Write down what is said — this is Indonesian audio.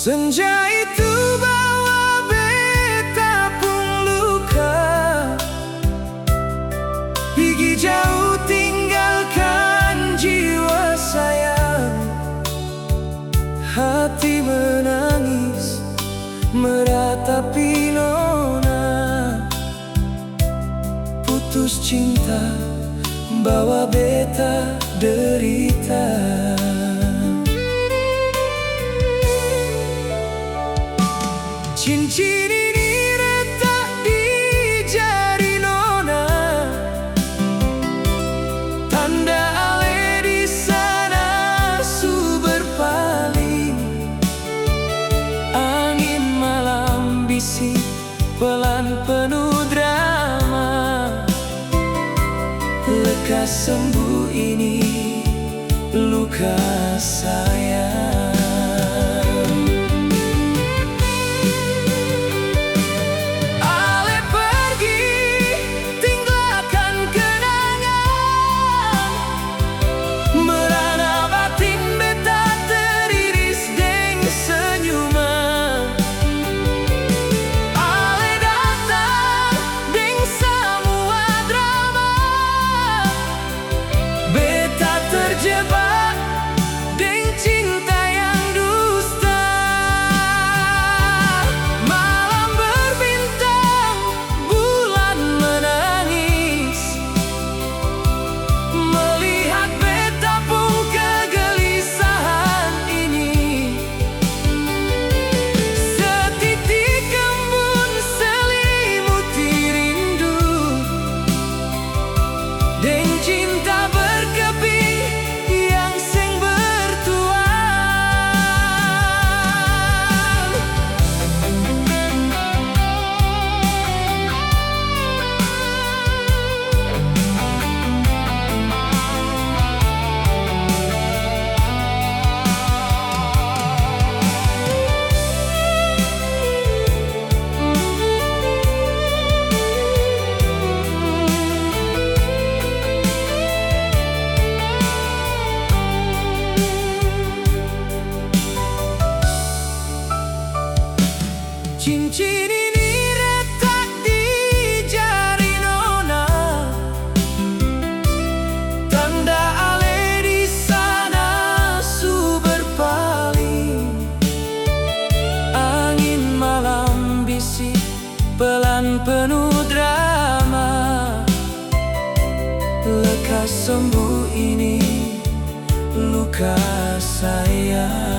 Senja itu bawa beta pun luka, pergi jauh tinggalkan jiwa sayang. Hati menangis meratapi nona, putus cinta bawa beta derita. Cincin ini retak di jari nona, tanda ale di sana su berpaling. Angin malam bisik pelan penuh drama, lekas sembuh ini luka sayang. Terjebak dengan cinta yang dusta. Malam berbintang, bulan menangis, melihat beta pun kegelisahan ini. Setitik embun selimuti rindu, dengan cinta berkeping cincin ini retak di jari nona, tanda ale di sana su berpaling. Angin malam bisik pelan penuh drama, lekas sembuh ini luka sayang.